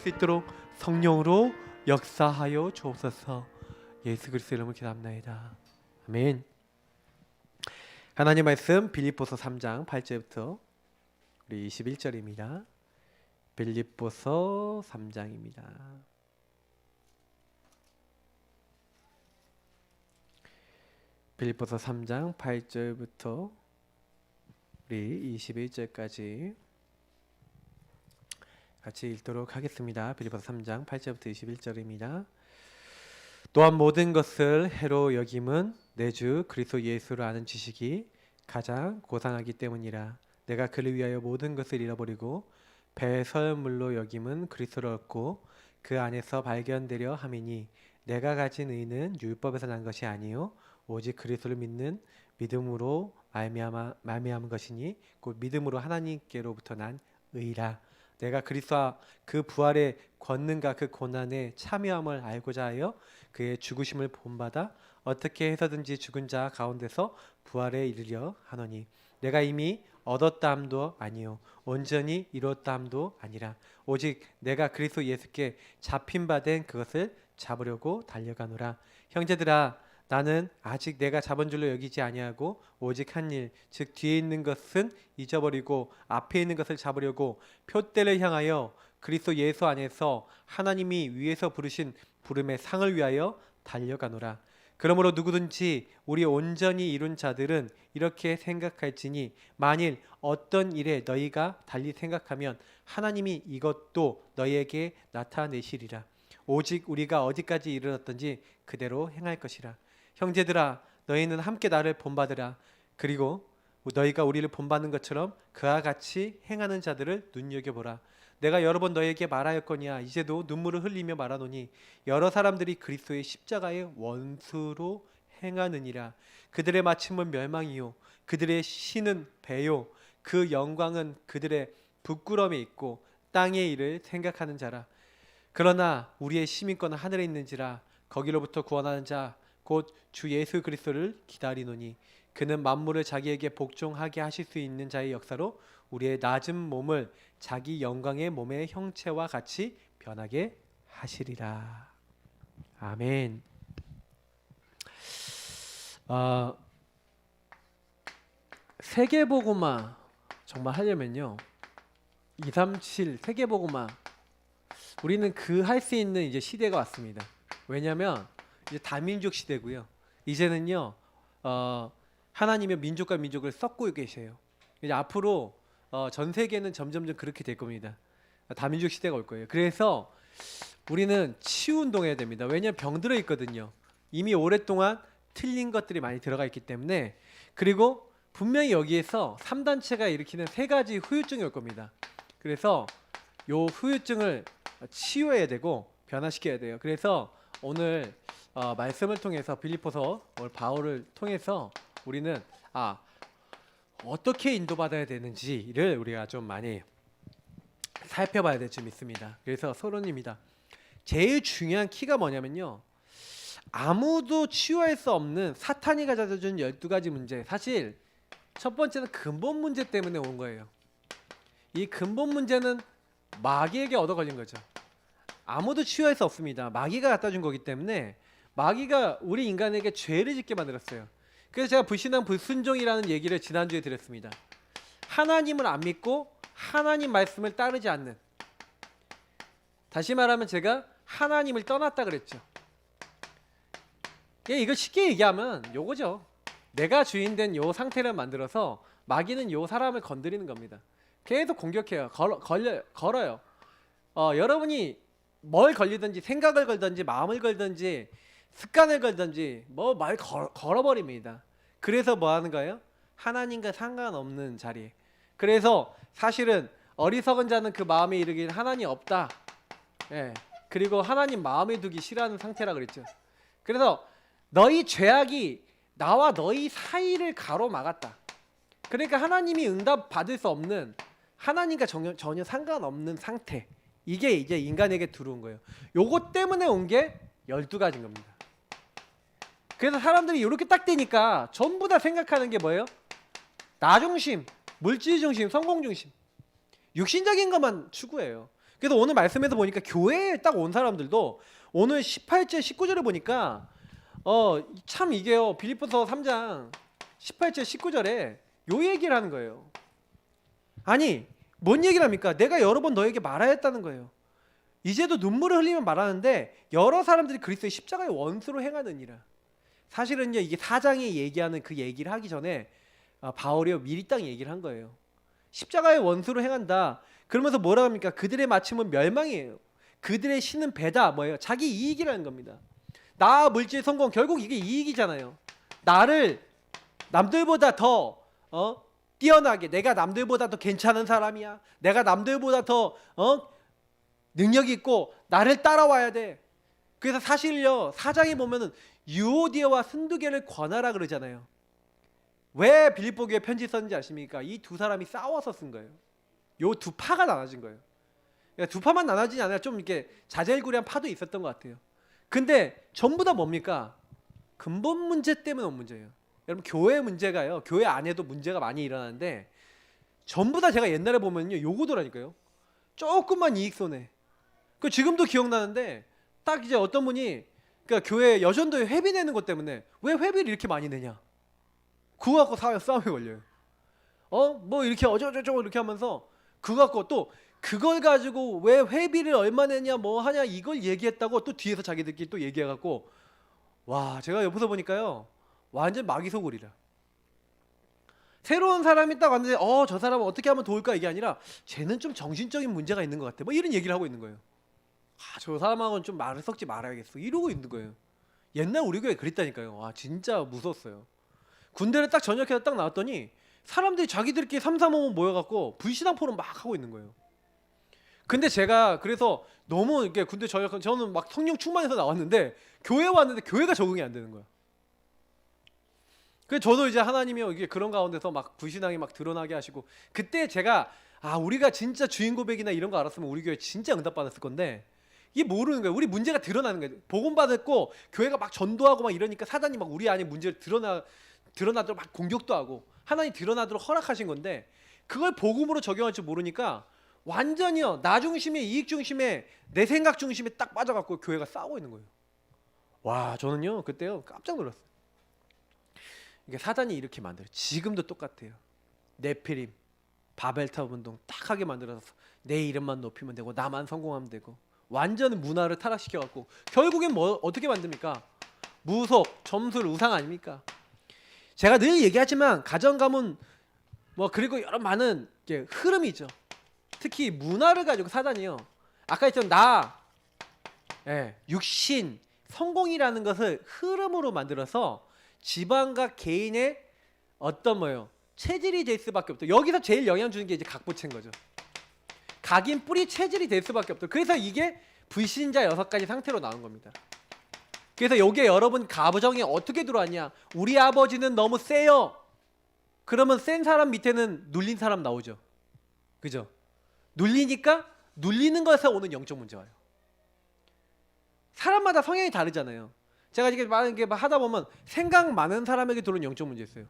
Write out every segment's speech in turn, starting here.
수 있도록 성령으로 역사하여 주옵소서. 예수 그리스도의 이름으로 기도합나이다. 아멘. 하나님 말씀 빌립보서 3장 8절부터 우리 21절입니다. 빌립보서 3장입니다. 빌립보서 3장 8절부터 우리 21절까지 같이 읽도록 하겠습니다. 빌립보서 3장 8절부터 21절입니다. 또한 모든 것을 해로 여김은 내 주 그리스도 예수를 아는 지식이 가장 고상하기 때문이라. 내가 그를 위하여 모든 것을 잃어버리고 배설물로 여김은 그리스도를 얻고 그 안에서 발견되려 함이니 내가 가진 의는 율법에서 난 것이 아니요 오직 그리스도를 믿는 믿음으로 말미암은 것이니 곧 믿음으로 하나님께로부터 난 의라. 내가 그리스도와 그 부활의 권능과 그 고난에 참여함을 알고자 하여 그의 죽으심을 본받아 어떻게 해서든지 죽은 자 가운데서 부활에 이르려 하노니 내가 이미 얻었다 함도 아니요 온전히 이뤘다 함도 아니라 오직 내가 그리스도 예수께 잡힌 바 된 그것을 잡으려고 달려가노라. 형제들아 나는 아직 내가 잡은 줄로 여기지 아니하고 오직 한 일 즉 뒤에 있는 것은 잊어버리고 앞에 있는 것을 잡으려고 표대를 향하여 그리스도 예수 안에서 하나님이 위에서 부르신 부름의 상을 위하여 달려가노라. 그러므로 누구든지 우리 온전히 이룬 자들은 이렇게 생각할지니 만일 어떤 일에 너희가 달리 생각하면 하나님이 이것도 너희에게 나타내시리라. 오직 우리가 어디까지 이르렀던지 그대로 행할 것이라. 형제들아 너희는 함께 나를 본받으라. 그리고 너희가 우리를 본받는 것처럼 그와 같이 행하는 자들을 눈여겨보라. 내가 여러 번 너희에게 말하였거니와 이제도 눈물을 흘리며 말하노니 여러 사람들이 그리스도의 십자가의 원수로 행하느니라. 그들의 마침은 멸망이요 그들의 신은 배요 그 영광은 그들의 부끄러움에 있고 땅의 일을 생각하는 자라. 그러나 우리의 시민권은 하늘에 있는지라 거기로부터 구원하는 자 곧 주 예수 그리스도를 기다리노니 그는 만물을 자기에게 복종하게 하실 수 있는 자의 역사로 우리의 낮은 몸을 자기 영광의 몸의 형체와 같이 변하게 하시리라. 아멘. 세계복음화 정말 하려면요 237 세계복음화 우리는 그 할 수 있는 이제 시대가 왔습니다. 왜냐하면 이제 다민족 시대고요. 이제는요 하나님의 민족과 민족을 섞고 계세요. 이제 앞으로 전 세계는 점점점 그렇게 될 겁니다. 다민족 시대가 올 거예요. 그래서 우리는 치유운동해야 됩니다. 왜냐하면 병들어 있거든요. 이미 오랫동안 틀린 것들이 많이 들어가 있기 때문에. 그리고 분명히 여기에서 3단체가 일으키는 3가지 후유증이 올 겁니다. 그래서 요 후유증을 치유해야 되고 변화시켜야 돼요. 그래서 오늘 말씀을 통해서 빌립보서 오늘 바울을 통해서 우리는 어떻게 인도받아야 되는지를 우리가 좀 많이 살펴봐야 될 줄 믿습니다. 그래서 서론입니다. 제일 중요한 키가 뭐냐면요 아무도 치유할 수 없는 사탄이 가져다 준 12가지 문제. 사실 첫 번째는 근본 문제 때문에 온 거예요. 이 근본 문제는 마귀에게 얻어 걸린 거죠. 아무도 치유할 수 없습니다. 마귀가 갖다 준 거기 때문에 마귀가 우리 인간에게 죄를 짓게 만들었어요. 그래서 제가 불신앙 불순종이라는 얘기를 지난주에 드렸습니다. 하나님을 안 믿고 하나님 말씀을 따르지 않는, 다시 말하면 제가 하나님을 떠났다 그랬죠. 이거 쉽게 얘기하면 요거죠. 내가 주인된 요 상태를 만들어서 마귀는 요 사람을 건드리는 겁니다. 계속 공격해요. 걸어요. 여러분이 뭘 걸리든지 생각을 걸든지 마음을 걸든지 습관을 걸든지 뭐 말 걸어버립니다. 그래서 뭐 하는 거예요? 하나님과 상관없는 자리에. 그래서 사실은 어리석은 자는 그 마음에 이르길 하나님 없다. 그리고 하나님 마음에 두기 싫어하는 상태라 그랬죠. 그래서 너희 죄악이 나와 너희 사이를 가로막았다. 그러니까 하나님이 응답 받을 수 없는, 하나님과 전혀 상관없는 상태. 이게 이제 인간에게 들어온 거예요. 요것 때문에 온 게 12가지인 겁니다. 그래서 사람들이 이렇게 딱 되니까 전부 다 생각하는 게 뭐예요? 나 중심, 물질 중심, 성공 중심, 육신적인 것만 추구해요. 그래서 오늘 말씀에서 보니까 교회에 딱 온 사람들도 오늘 18절 19절에 보니까 참 이게요. 빌립보서 3장 18절 19절에 요 얘기를 하는 거예요. 아니 뭔 얘기를 합니까? 내가 여러 번 너에게 말하였다는 거예요. 이제도 눈물을 흘리면 말하는데 여러 사람들이 그리스도의 십자가의 원수로 행하느니라. 사실은요 이게 4장에 얘기하는 그 얘기를 하기 전에 바울이 미리 딱 얘기를 한 거예요. 십자가의 원수로 행한다. 그러면서 뭐라 합니까? 그들의 마침은 멸망이에요. 그들의 신은 배다. 뭐예요? 자기 이익이라는 겁니다. 나 물질 성공 결국 이게 이익이잖아요. 나를 남들보다 더 뛰어나게 내가 남들보다 더 괜찮은 사람이야. 내가 남들보다 더 능력 있고 나를 따라와야 돼. 그래서 사실요 4장에 보면은 유오디아와 순두개를 권하라 그러잖아요. 왜 빌립보 교회 편지 썼는지 아십니까? 이 두 사람이 싸워서 쓴 거예요. 요 두 파가 나눠진 거예요. 그러니까 두 파만 나눠지지 않아요. 좀 이렇게 자잘구레한 파도 있었던 것 같아요. 근데 전부 다 뭡니까? 근본 문제 때문에 온 문제예요. 여러분 교회 문제가요. 교회 안에도 문제가 많이 일어나는데 전부 다 제가 옛날에 보면요 요거더라니까요. 조금만 이익 손해. 그 지금도 기억나는데 딱 이제 어떤 분이 그러니까 교회 여전도에 회비 내는 것 때문에 왜 회비를 이렇게 많이 내냐? 그거 갖고 싸움에 걸려요. 뭐 이렇게 어쩌고저쩌고 이렇게 하면서 그거 갖고 또 그걸 가지고 왜 회비를 얼마 내냐 뭐 하냐 이걸 얘기했다고 또 뒤에서 자기들끼리 또 얘기해갖고 와 제가 옆에서 보니까요 완전 마귀소굴이라. 새로운 사람이 딱 왔는데 저 사람은 어떻게 하면 도울까 이게 아니라 쟤는 좀 정신적인 문제가 있는 것 같아 뭐 이런 얘기를 하고 있는 거예요. 저 사람하고는 좀 말을 섞지 말아야겠어 이러고 있는 거예요. 옛날 우리 교회 그랬다니까요. 와 진짜 무서웠어요. 군대를 딱 전역해서 딱 나왔더니 사람들이 자기들끼리 삼삼오오 모여갖고 불신앙 포럼 막 하고 있는 거예요. 근데 제가 그래서 너무 이렇게 군대 전역한 저는 막 성령 충만해서 나왔는데 교회 왔는데 교회가 적응이 안 되는 거야. 그래서 저도 이제 하나님이 이게 그런 가운데서 막 불신앙이 막 드러나게 하시고 그때 제가 우리가 진짜 주인 고백이나 이런 거 알았으면 우리 교회 진짜 응답 받았을 건데 이게 모르는 거예요. 우리 문제가 드러나는 거예요. 복음 받았고 교회가 막 전도하고 막 이러니까 사단이 막 우리 안에 문제를 드러나도록 막 공격도 하고 하나님 드러나도록 허락하신 건데 그걸 복음으로 적용할 줄 모르니까 완전히요 나 중심에 이익 중심에 내 생각 중심에 딱 빠져갖고 교회가 싸우고 있는 거예요. 와 저는요 그때요 깜짝 놀랐어요. 이게 사단이 이렇게 만들어요. 지금도 똑같아요. 네피림 바벨탑 운동 딱 하게 만들어서 내 이름만 높이면 되고 나만 성공하면 되고 완전 문화를 타락시켜갖고 결국엔 뭐 어떻게 만듭니까? 무속 점술 우상 아닙니까? 제가 늘 얘기하지만 가정 가문 뭐 그리고 여러 많은 흐름이 있죠. 특히 문화를 가지고 사단이요. 아까 했던 육신, 성공이라는 것을 흐름으로 만들어서 지방과 개인의 어떤 체질이 될 수밖에 없다. 여기서 제일 영향 주는 게 이제 각부채인 거죠. 각인 뿌리 체질이 될 수밖에 없다. 그래서 이게 불신자 6가지 상태로 나온 겁니다. 그래서 여기에 여러분 가부정이 어떻게 들어왔냐? 우리 아버지는 너무 세요. 그러면 센 사람 밑에는 눌린 사람 나오죠. 그죠? 눌리니까 눌리는 것에서 오는 영적 문제 와요. 사람마다 성향이 다르잖아요. 제가 이렇게 많은 게 하다 보면 생각 많은 사람에게 들어오는 영적 문제 있어요.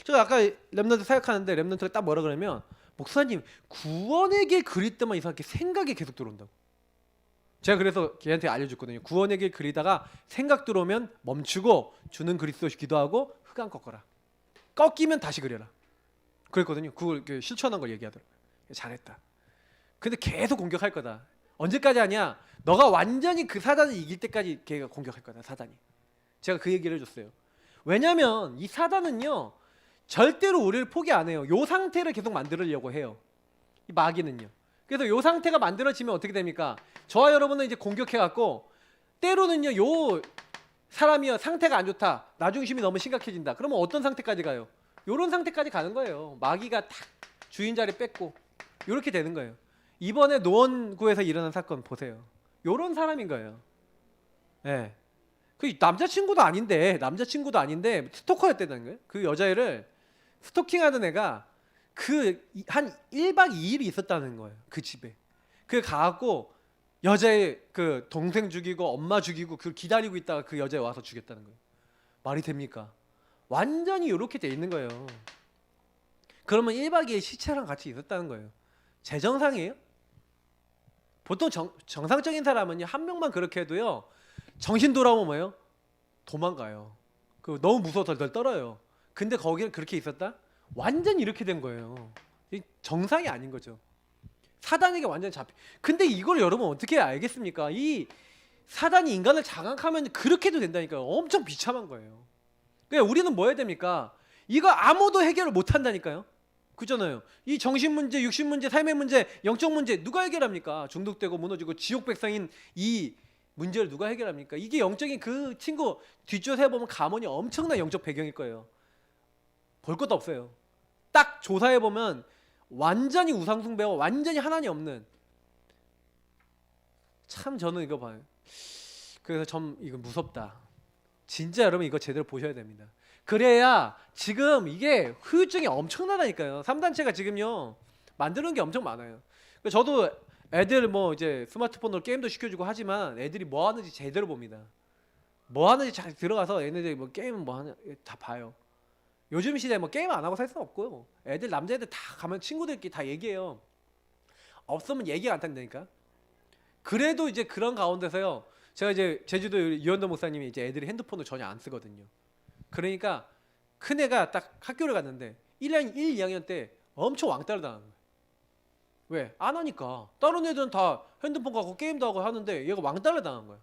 제가 아까 렘넌트 사역하는데 렘넌트가 딱 뭐라 그러면 목사님 구원의 길 그릴 때만 이상하게 생각이 계속 들어온다고. 제가 그래서 걔한테 알려줬거든요. 구원의 길 그리다가 생각 들어오면 멈추고 주는 그리스도 기도하고 흑암 꺾어라. 꺾이면 다시 그려라. 그랬거든요. 그걸 실천한 걸 얘기하더라고요. 잘했다. 근데 계속 공격할 거다. 언제까지 하냐? 너가 완전히 그 사단을 이길 때까지 걔가 공격할 거다. 사단이. 제가 그 얘기를 해줬어요. 왜냐면 이 사단은요 절대로 우리를 포기 안 해요. 요 상태를 계속 만들려고 해요. 이 마귀는요. 그래서 요 상태가 만들어지면 어떻게 됩니까? 저와 여러분은 이제 공격해갖고 때로는요 요 사람이요 상태가 안 좋다. 나 중심이 너무 심각해진다. 그러면 어떤 상태까지 가요? 요런 상태까지 가는 거예요. 마귀가 탁 주인 자리 뺏고 요렇게 되는 거예요. 이번에 노원구에서 일어난 사건 보세요. 요런 사람인 거예요. 예. 그 남자친구도 아닌데 스토커였다는 거예요. 그 여자애를 스토킹하던 애가 그 한 1박 2일이 있었다는 거예요. 그 집에. 그 가갖고 여자애 그 동생 죽이고 엄마 죽이고 그 기다리고 있다가 그 여자애 와서 죽였다는 거예요. 말이 됩니까? 완전히 이렇게 돼 있는 거예요. 그러면 1박 2일 시체랑 같이 있었다는 거예요. 제정상이에요? 보통 정상적인 사람은요 한 명만 그렇게 해도요 정신 돌아오면 뭐예요? 도망가요. 그 너무 무서워서 덜 떨어요. 근데 거기는 그렇게 있었다? 완전 이렇게 된 거예요. 이 정상이 아닌 거죠. 사단에게 완전 잡히. 근데 이걸 여러분 어떻게 알겠습니까? 이 사단이 인간을 장악하면 그렇게도 된다니까요. 엄청 비참한 거예요. 그러니까 우리는 뭐 해야 됩니까? 이거 아무도 해결을 못 한다니까요. 그잖아요. 이 정신 문제, 육신 문제, 삶의 문제, 영적 문제 누가 해결합니까? 중독되고 무너지고 지옥 백성인 이 문제를 누가 해결합니까? 이게 영적인 그 친구 뒷조사해 보면 가문이 엄청난 영적 배경일 거예요. 볼 것도 없어요. 딱 조사해 보면 완전히 우상숭배와 완전히 하나님 없는. 참 저는 이거 봐요. 그래서 좀 이거 무섭다. 진짜 여러분 이거 제대로 보셔야 됩니다. 그래야 지금 이게 후유증이 엄청나다니까요. 3단체가 지금요 만드는 게 엄청 많아요. 저도 애들 뭐 이제 스마트폰으로 게임도 시켜주고 하지만 애들이 뭐 하는지 제대로 봅니다. 뭐 하는지 잘 들어가서 얘네들이 뭐 게임 뭐 하냐 다 봐요. 요즘 시대에 뭐 게임 안 하고 살 수는 없고요. 애들 남자애들 다 가면 친구들끼리 다 얘기해요. 없으면 얘기가 안 된다니까. 그래도 이제 그런 가운데서요. 제가 이제 제주도 이현도 목사님이 이제 애들이 핸드폰을 전혀 안 쓰거든요. 그러니까 큰 애가 딱 학교를 갔는데 1, 2학년 때 엄청 왕따를 당하는 거예요. 왜? 안 하니까. 다른 애들은 다 핸드폰 갖고 게임도 하고 하는데 얘가 왕따를 당한 거야.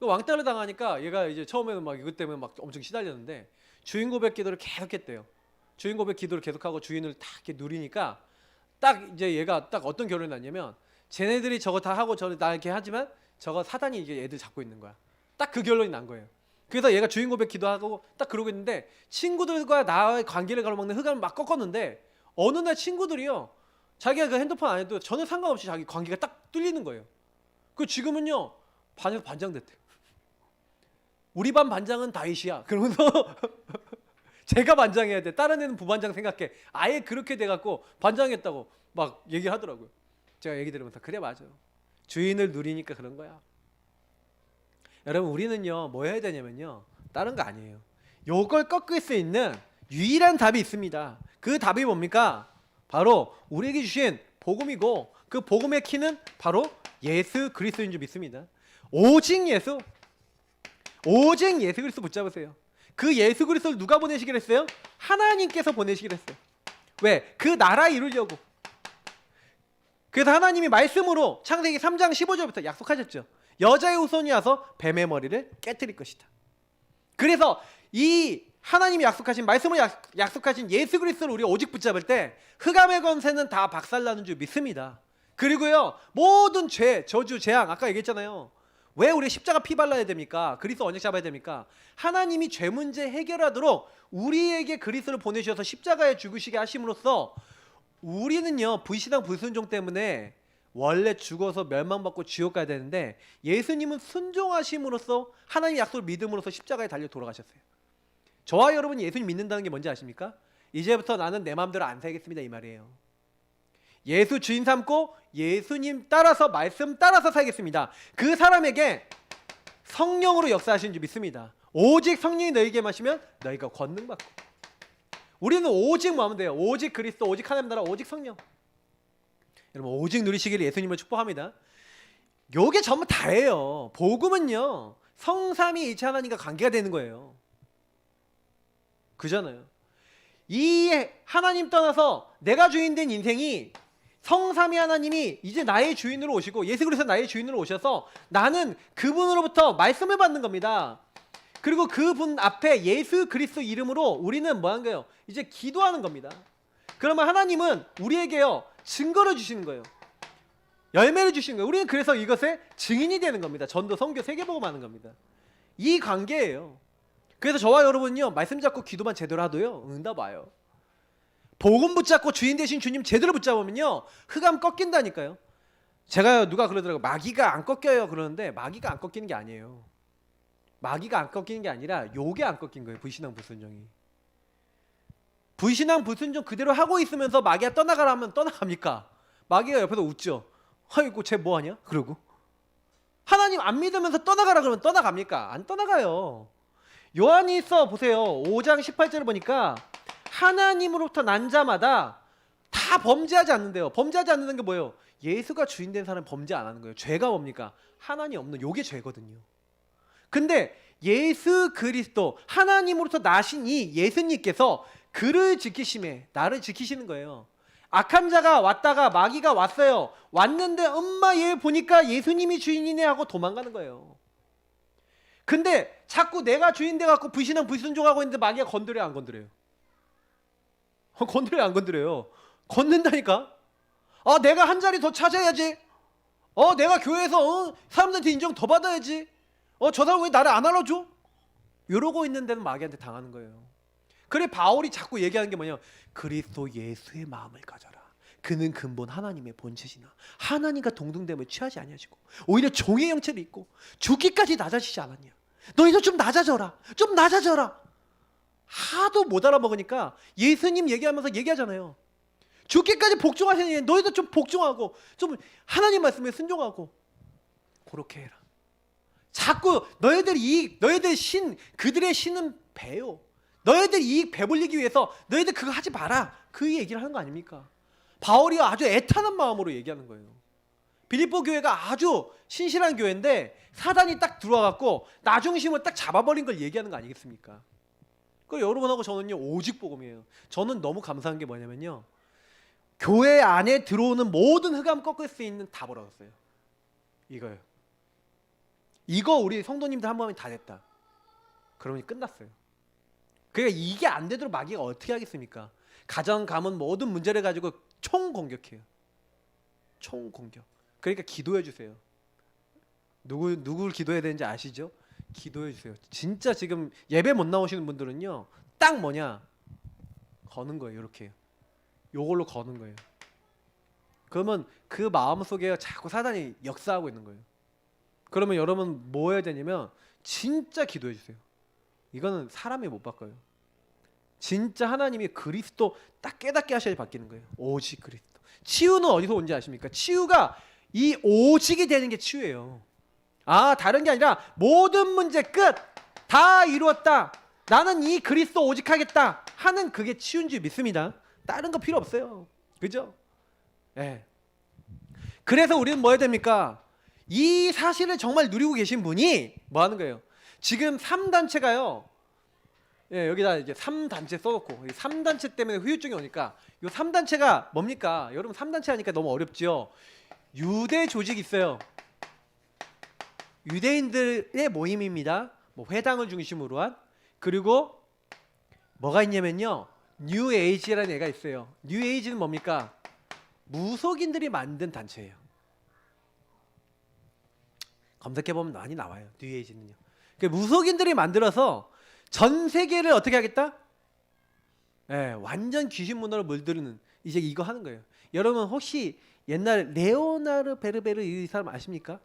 왕따를 당하니까 얘가 이제 처음에는 막 이것 때문에 막 엄청 시달렸는데 주인 고백 기도를 계속 했대요. 주인 고백 기도를 계속하고 주인을 딱 이렇게 누리니까 딱 이제 얘가 딱 어떤 결론이 났냐면 쟤네들이 저거 다 하고 저를 나 이렇게 하지만 저거 사단이 이게 애들 잡고 있는 거야. 딱 그 결론이 난 거예요. 그래서 얘가 주인 고백 기도하고 딱 그러고 있는데 친구들과 나의 관계를 가로막는 흑암을 막 꺾었는데 어느 날 친구들이요 자기가 그 핸드폰 안 해도 전혀 상관없이 자기 관계가 딱 뚫리는 거예요. 그 지금은요 반에서 반장 됐대요. 우리 반 반장은 다윗이야. 그러면서 제가 반장해야 돼. 다른 애는 부반장 생각해. 아예 그렇게 돼갖고 반장했다고 막 얘기를 하더라고요. 제가 얘기 들으면서 그래 맞아. 주인을 누리니까 그런 거야. 여러분 우리는요 뭐 해야 되냐면요 다른 거 아니에요. 요걸 꺾을 수 있는 유일한 답이 있습니다. 그 답이 뭡니까? 바로 우리에게 주신 복음이고 그 복음의 키는 바로 예수 그리스도인 줄 믿습니다. 오직 예수 그리스도 붙잡으세요. 그 예수 그리스도를 누가 보내시기로 했어요? 하나님께서 보내시기로 했어요. 왜? 그 나라 이루려고. 그래서 하나님이 말씀으로 창세기 3장 15절부터 약속하셨죠. 여자의 후손이 와서 뱀의 머리를 깨뜨릴 것이다. 그래서 이 하나님이 약속하신 말씀을 약속하신 예수 그리스도를 우리가 오직 붙잡을 때 흑암의 권세는 다 박살나는 줄 믿습니다. 그리고요 모든 죄, 저주, 재앙 아까 얘기했잖아요. 왜 우리 십자가 피 발라야 됩니까? 그리스도 언약 잡아야 됩니까? 하나님이 죄 문제 해결하도록 우리에게 그리스도를 보내주셔서 십자가에 죽으시게 하심으로써 우리는요 불신앙 불순종 때문에 원래 죽어서 멸망받고 지옥 가야 되는데 예수님은 순종하심으로써 하나님의 약속을 믿음으로써 십자가에 달려 돌아가셨어요. 저와 여러분이 예수님 믿는다는 게 뭔지 아십니까? 이제부터 나는 내 마음대로 안 살겠습니다 이 말이에요. 예수 주인 삼고 예수님 따라서 말씀 따라서 살겠습니다. 그 사람에게 성령으로 역사하시는 줄 믿습니다. 오직 성령이 너희에게 마시면 너희가 권능 받고. 우리는 오직 뭐 하면 돼요? 오직 그리스도, 오직 하나님 나라, 오직 성령. 여러분 오직 누리시기를 예수님을 축복합니다. 요게 전부 다예요. 복음은요 성삼위 일체 하나님과 관계가 되는 거예요. 그잖아요. 이 하나님 떠나서 내가 주인 된 인생이 성삼위 하나님이 이제 나의 주인으로 오시고 예수 그리스도 나의 주인으로 오셔서 나는 그분으로부터 말씀을 받는 겁니다. 그리고 그분 앞에 예수 그리스도 이름으로 우리는 뭐 하는 거예요? 이제 기도하는 겁니다. 그러면 하나님은 우리에게요 증거를 주시는 거예요. 열매를 주시는 거예요. 우리는 그래서 이것의 증인이 되는 겁니다. 전도, 선교, 세계복음하는 겁니다. 이 관계예요. 그래서 저와 여러분요 말씀 잡고 기도만 제대로 하도요 응답 와요. 복음 붙잡고 주인 되신 주님 제대로 붙잡으면요 흑암 꺾인다니까요. 제가 누가 그러더라고요. 마귀가 안 꺾여요 그러는데 마귀가 안 꺾이는 게 아니에요. 마귀가 안 꺾이는 게 아니라 요게 안 꺾인 거예요. 불신앙 불순종이. 불신앙 불순종 그대로 하고 있으면서 마귀가 떠나가라면 떠나갑니까? 마귀가 옆에서 웃죠. 아이고 쟤 뭐하냐? 그러고 하나님 안 믿으면서 떠나가라 그러면 떠나갑니까? 안 떠나가요. 요한일서 보세요. 5장 18절을 보니까 하나님으로부터 난 자마다 다 범죄하지 않는데요. 범죄하지 않는 게 뭐예요? 예수가 주인 된 사람은 범죄 안 하는 거예요. 죄가 뭡니까? 하나님 없는 요게 죄거든요. 근데 예수 그리스도 하나님으로서 나신 이 예수님께서 그를 지키심에 나를 지키시는 거예요. 악한 자가 왔다가 마귀가 왔어요. 왔는데 엄마 얘 보니까 예수님이 주인이네 하고 도망가는 거예요. 근데 자꾸 내가 주인 돼 갖고 불신앙 불순종하고 있는데 마귀가 건드려요, 안 건드려요? 건드려요, 안 건드려요? 건든다니까. 내가 한 자리 더 찾아야지. 내가 교회에서 사람들한테 인정 더 받아야지. 저 사람 왜 나를 안 알아줘? 이러고 있는 데는 마귀한테 당하는 거예요. 그래 바울이 자꾸 얘기하는 게 뭐냐? 그리스도 예수의 마음을 가져라. 그는 근본 하나님의 본체시나 하나님과 동등됨을 취하지 아니하시고 오히려 종의 형체를 입고 죽기까지 낮아지지 않았냐. 너희도 좀 낮아져라. 좀 낮아져라. 하도 못 알아먹으니까 예수님 얘기하면서 얘기하잖아요. 죽기까지 복종하시니 너희도 좀 복종하고 좀 하나님 말씀에 순종하고 그렇게 해라. 자꾸 너희들 그들의 신은 배요. 너희들 이익 배불리기 위해서 너희들 그거 하지 마라. 그 얘기를 하는 거 아닙니까? 바울이 아주 애타는 마음으로 얘기하는 거예요. 빌립보 교회가 아주 신실한 교회인데 사단이 딱 들어와갖고 나 중심을 딱 잡아버린 걸 얘기하는 거 아니겠습니까? 그 여러분하고 저는요 오직 복음이에요. 저는 너무 감사한 게 뭐냐면요. 교회 안에 들어오는 모든 흑암 꺾을 수 있는 다 벌어졌어요. 이거요. 이거 우리 성도님들 한 번에 다 됐다. 그러면 끝났어요. 그러니까 이게 안 되도록 마귀가 어떻게 하겠습니까? 가정, 가문 모든 문제를 가지고 총 공격해요. 총 공격. 그러니까 기도해 주세요. 누굴 기도해야 되는지 아시죠? 기도해 주세요. 진짜 지금 예배 못 나오시는 분들은요. 딱 뭐냐? 거는 거예요. 이렇게. 요걸로 거는 거예요. 그러면 그 마음속에 자꾸 사단이 역사하고 있는 거예요. 그러면 여러분 뭐 해야 되냐면 진짜 기도해 주세요. 이거는 사람이 못 바꿔요. 진짜 하나님이 그리스도 딱 깨닫게 하셔야 바뀌는 거예요. 오직 그리스도. 치유는 어디서 온지 아십니까? 치유가 이 오직이 되는 게 치유예요. 다른 게 아니라 모든 문제 끝! 다 이루었다. 나는 이 그리스도 오직 하겠다 하는 그게 치유인 줄 믿습니다. 다른 거 필요 없어요. 그죠? 네. 그래서 우리는 뭐 해야 됩니까? 이 사실을 정말 누리고 계신 분이 뭐 하는 거예요? 지금 3단체가요. 여기다 이제 3단체 써놓고 3단체 때문에 후유증이 오니까 이 3단체가 뭡니까? 여러분 3단체 하니까 너무 어렵죠? 유대 조직이 있어요. 유대인들의 모임입니다. 뭐 회당을 중심으로 한. 그리고 뭐가 있냐면요. 뉴 에이지라는 애가 있어요. 뉴 에이지는 뭡니까? 무속인들이 만든 단체예요. 검색해보면 많이 나와요. 뉴 에이지는요. 그러니까 무속인들이 만들어서 전 세계를 어떻게 하겠다? 완전 귀신 문화로 물들이는 이제 이거 하는 거예요. 여러분 혹시 옛날 레오나르 베르베르 이 사람 아십니까?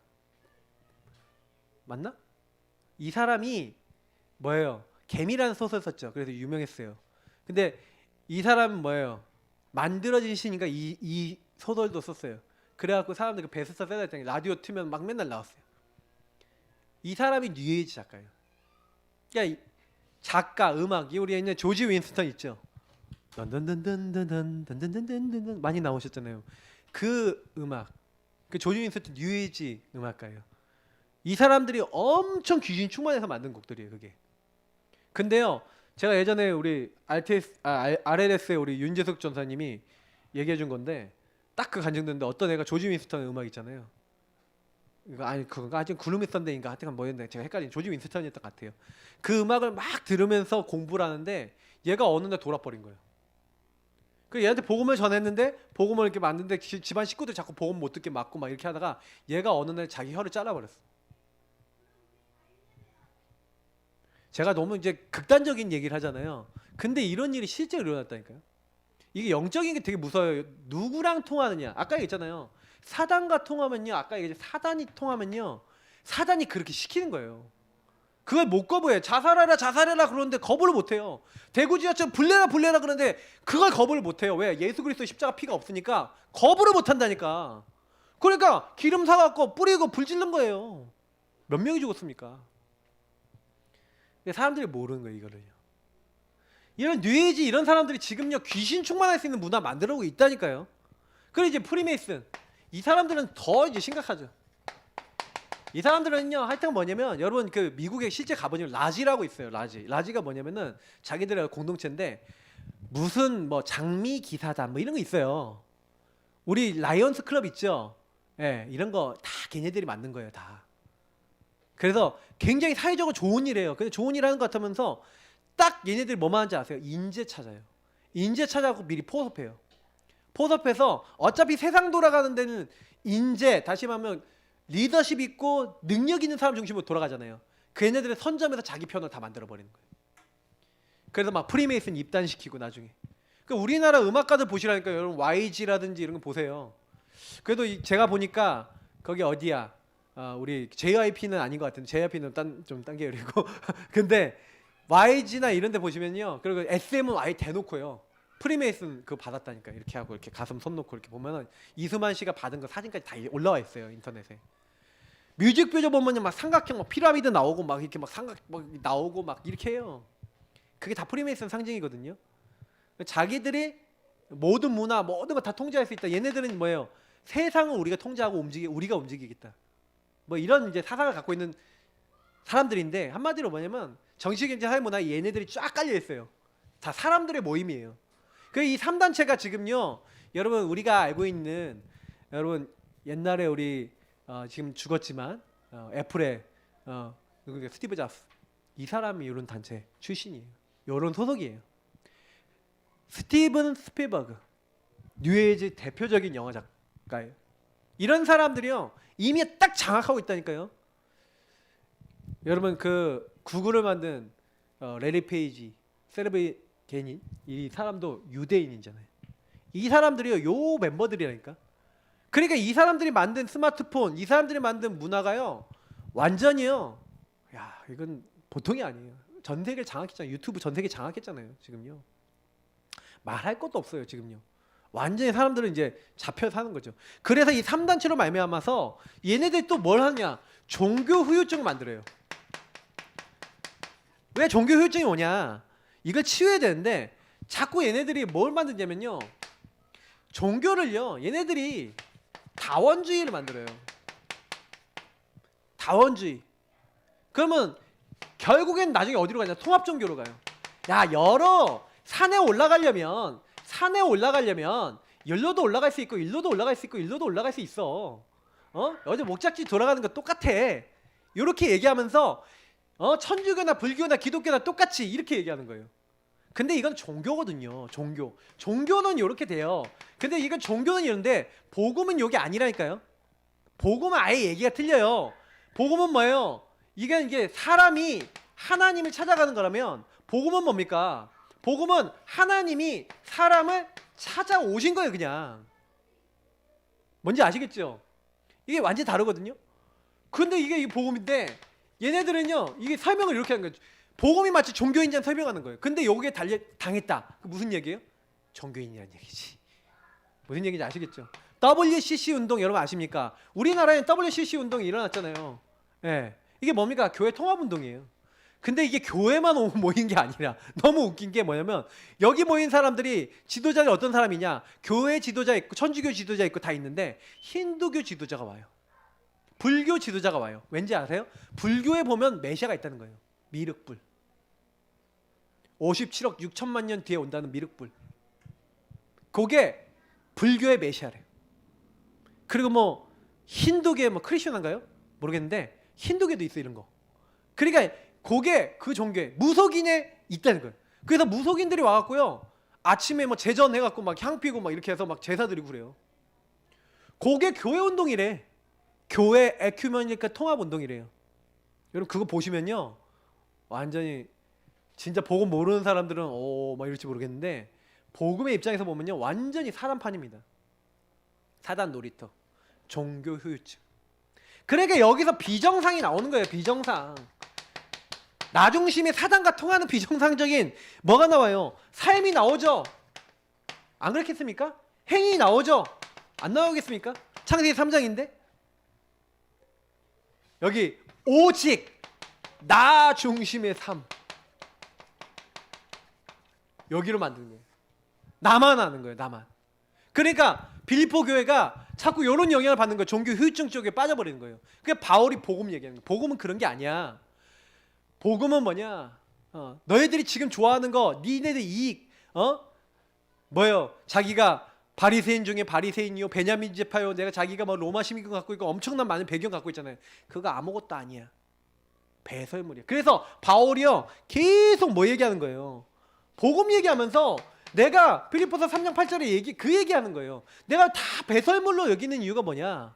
맞나? 이 사람이 뭐예요? 개미라는 소설 썼죠. 그래서 유명했어요. 근데 이 사람은 뭐예요? 만들어진 신이니까 이 소설도 썼어요. 그래갖고 사람들 그 베스트셀러 했더니 라디오 틀면 막 맨날 나왔어요. 이 사람이 뉴에이지 작가예요. 그러니까 작가, 음악, 우리 옛날 조지 윈스턴 있죠. 던던던던던던던던던던 많이 나오셨잖아요. 그 음악, 그 조지 윈스턴 뉴에이지 음악가예요. 이 사람들이 엄청 귀신 충만해서 만든 곡들이에요, 그게. 근데요, 제가 예전에 우리 RLS의 우리 윤재석 전사님이 얘기해 준 건데 딱 그 간증되는데 어떤 애가 조지 윈스턴의 음악 있잖아요. 그거 아직 구름이 썬데인가 하여튼 뭐였는데 제가 헷갈린 조지 윈스턴이었던 것 같아요. 그 음악을 막 들으면서 공부를 하는데 얘가 어느 날 돌아버린 거예요. 그 얘한테 복음을 전했는데 복음을 이렇게 만드는데 집안 식구들 자꾸 복음 못 듣게 막고 막 이렇게 하다가 얘가 어느 날 자기 혀를 잘라버렸어. 제가 너무 이제 극단적인 얘기를 하잖아요. 근데 이런 일이 실제로 일어났다니까요. 이게 영적인 게 되게 무서워요. 누구랑 통하느냐. 아까 얘기했잖아요. 사단과 통하면요. 아까 얘기했죠. 사단이 통하면요. 사단이 그렇게 시키는 거예요. 그걸 못 거부해. 자살하라 자살해라 그러는데 거부를 못해요. 대구 지하철 불내라 그러는데 그걸 거부를 못해요. 왜? 예수 그리스도 십자가 피가 없으니까 거부를 못한다니까. 그러니까 기름 사갖고 뿌리고 불 지른 거예요. 몇 명이 죽었습니까? 사람들이 모르는 거예요. 이거를요. 이런 뉴에이지 이런 사람들이 지금요 귀신 충만할 수 있는 문화 만들어오고 있다니까요. 그리고 이제 프리메이슨 이 사람들은 더 이제 심각하죠. 이 사람들은요, 하여튼 뭐냐면 여러분 그 미국에 실제 가보면 라지라고 있어요. 라지가 뭐냐면은 자기들의 공동체인데 무슨 뭐 장미 기사단 뭐 이런 거 있어요. 우리 라이언스 클럽 있죠. 예, 이런 거 다 걔네들이 만든 거예요, 다. 그래서 굉장히 사회적으로 좋은 일이에요. 근데 좋은 일 하는 것 같으면서 딱 얘네들이 뭐만 하는지 아세요? 인재 찾아요. 인재 찾아갖고 미리 포섭해요. 포섭해서 어차피 세상 돌아가는 데는 인재, 다시 말하면 리더십 있고 능력 있는 사람 중심으로 돌아가잖아요. 그 얘네들의 선점에서 자기 편을 다 만들어 버리는 거예요. 그래서 막 프리메이슨 입단시키고 나중에. 그러니까 우리나라 음악가들 보시라니까 여러분 YG라든지 이런 거 보세요. 그래도 제가 보니까 거기 어디야? 우리 JYP는 아닌 것 같은데 JYP는 좀 딴 계열이고 근데 YG나 이런 데 보시면요. 그리고 SM은 아예 대놓고요. 프리메이슨 그거 받았다니까 이렇게 하고 이렇게 가슴 손 놓고 이렇게 보면은 이수만 씨가 받은 거 사진까지 다 올라와 있어요 인터넷에. 뮤직비디오 보면요 막 삼각형 막 피라미드 나오고 막 이렇게 막 삼각 막 나오고 막 이렇게 해요. 그게 다 프리메이슨 상징이거든요. 자기들이 모든 문화 모든 거 다 통제할 수 있다. 얘네들은 뭐예요? 세상을 우리가 통제하고 우리가 움직이겠다. 뭐 이런 이제 사상을 갖고 있는 사람들인데 한마디로 뭐냐면 정치, 경제, 사회, 문화 얘네들이 쫙 깔려 있어요. 다 사람들의 모임이에요. 그 이 3단체가 지금요. 여러분 우리가 알고 있는 여러분 옛날에 우리 지금 죽었지만 애플의 스티브 잡스 이 사람이 이런 단체 출신이에요. 이런 소속이에요. 스티븐 스필버그 뉴에이지 대표적인 영화 작가예요. 이런 사람들이요 이미 딱 장악하고 있다니까요. 여러분 그 구글을 만든 레리 페이지, 세르비 게닌 이 사람도 유대인이잖아요. 이 사람들이요 요 멤버들이라니까. 그러니까 이 사람들이 만든 스마트폰, 이 사람들이 만든 문화가요 완전히요. 야 이건 보통이 아니에요. 전 세계를 장악했잖아요. 유튜브 전 세계 장악했잖아요. 지금요. 말할 것도 없어요. 지금요. 완전히 사람들은 이제 잡혀 사는 거죠. 그래서 이 3단체로 말미암아서 얘네들이 또 뭘 하냐? 종교 후유증을 만들어요. 왜 종교 후유증이 오냐? 이걸 치유해야 되는데 자꾸 얘네들이 뭘 만드냐면요. 종교를요. 얘네들이 다원주의를 만들어요. 다원주의. 그러면 결국엔 나중에 어디로 가냐? 통합종교로 가요. 야, 산에 올라가려면 일로도 올라갈 수 있고 일로도 올라갈 수 있고 일로도 올라갈 수 있어. 어제 목적지 돌아가는 거 똑같아. 이렇게 얘기하면서 천주교나 불교나 기독교나 똑같이 이렇게 얘기하는 거예요. 근데 이건 종교거든요. 종교는 이렇게 돼요. 근데 이건 종교는 이런데 복음은 이게 아니라니까요. 복음은 아예 얘기가 틀려요. 복음은 뭐예요? 이게 사람이 하나님을 찾아가는 거라면 복음은 뭡니까? 복음은 하나님이 사람을 찾아오신 거예요, 그냥. 뭔지 아시겠죠? 이게 완전히 다르거든요. 근데 이게 복음인데 얘네들은요, 이게 설명을 이렇게 하는 거예요. 복음이 마치 종교인처럼 설명하는 거예요. 근데 여기에 당했다. 그 무슨 얘기예요? 종교인이라는 얘기지. 무슨 얘기인지 아시겠죠? WCC 운동 여러분 아십니까? 우리나라에 WCC 운동이 일어났잖아요. 예. 이게 뭡니까? 교회 통합 운동이에요. 근데 이게 교회만 모인 게 아니라 너무 웃긴 게 뭐냐면 여기 모인 사람들이 지도자들이 어떤 사람이냐? 교회 지도자 있고 천주교 지도자 있고 다 있는데 힌두교 지도자가 와요. 불교 지도자가 와요. 왠지 아세요? 불교에 보면 메시아가 있다는 거예요. 미륵불. 57억 6천만 년 뒤에 온다는 미륵불. 그게 불교의 메시아래요. 그리고 뭐 힌두교의 뭐 크리스천인가요? 모르겠는데 힌두교도 있어 이런 거. 그러니까 그게 그 종교에 무속인에 있다는 거예요. 그래서 무속인들이 와갖고요 아침에 뭐 제전해갖고 막 향 피고 막 이렇게 해서 막 제사 드리고 그래요. 그게 교회 운동이래. 교회 에큐메니컬 통합 운동이래요. 여러분 그거 보시면요 완전히 진짜 복음 모르는 사람들은 막 이럴지 모르겠는데 복음의 입장에서 보면요 완전히 사단판입니다. 사단 놀이터, 종교 후유증. 그러니까 여기서 비정상이 나오는 거예요. 비정상. 나 중심의 사단과 통하는 비정상적인 뭐가 나와요? 삶이 나오죠. 안 그렇겠습니까? 행위 나오죠. 안 나오겠습니까? 창세기 3장인데 여기 오직 나 중심의 삶 여기로 만드는 거예요. 나만 하는 거예요. 나만. 그러니까 빌립보 교회가 자꾸 이런 영향을 받는 거예요. 종교 후유증 쪽에 빠져버리는 거예요. 그게 바울이 복음 얘기하는 거예요. 복음은 그런 게 아니야. 복음은 뭐냐? 너희들이 지금 좋아하는 거, 니네들 이익, 뭐요? 자기가 바리새인 중에 바리새인이요, 베냐민 지파요, 내가 자기가 뭐 로마 시민권 갖고 있고 엄청난 많은 배경 갖고 있잖아요. 그거 아무것도 아니야. 배설물이야. 그래서 바울이요 계속 뭐 얘기하는 거예요? 복음 얘기하면서 내가 빌립보서 3장 8절에 그 얘기하는 거예요. 내가 다 배설물로 여기는 이유가 뭐냐?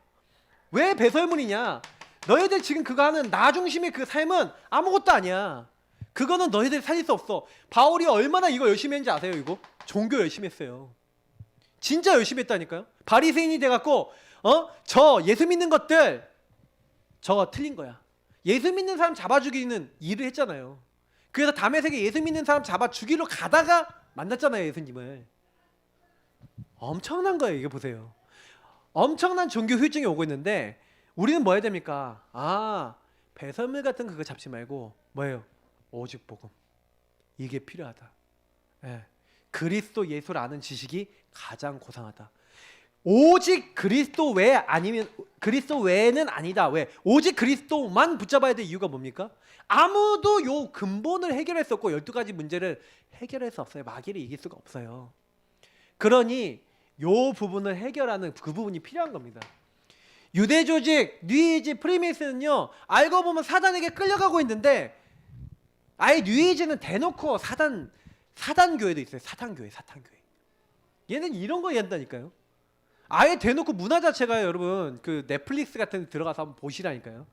왜 배설물이냐? 너희들 지금 그거 하는 나 중심의 그 삶은 아무것도 아니야. 그거는 너희들 살릴 수 없어. 바울이 얼마나 이거 열심히 했는지 아세요? 이거 종교 열심히 했어요. 진짜 열심히 했다니까요. 바리새인이 돼갖고 저 예수 믿는 것들 저거 틀린 거야. 예수 믿는 사람 잡아 죽이는 일을 했잖아요. 그래서 다메섹에 예수 믿는 사람 잡아 죽이러 가다가 만났잖아요, 예수님을. 엄청난 거예요. 이거 보세요. 엄청난 종교 후유증이 오고 있는데 우리는 뭐 해야 됩니까? 배설물 같은 그거 잡지 말고 뭐예요? 오직 복음. 이게 필요하다. 예. 그리스도 예수를 아는 지식이 가장 고상하다. 오직 그리스도 외 아니면 그리스도 외에는 아니다. 왜? 오직 그리스도만 붙잡아야 될 이유가 뭡니까? 아무도 요 근본을 해결할 수 없고 12가지 문제를 해결할 수 없어요. 마귀를 이길 수가 없어요. 그러니 요 부분을 해결하는 그 부분이 필요한 겁니다. 유대 조직, 뉴에이지, 프리메이슨은요 알고 보면 사단에게 끌려가고 있는데 아예 뉴에이지는 대놓고 사단 교회도 있어요. 사탄 교회. 얘는 이런 거 얘기한다니까요. 아예 대놓고 문화 자체가 여러분 그 넷플릭스 같은 데 들어가서 한번 보시라니까요.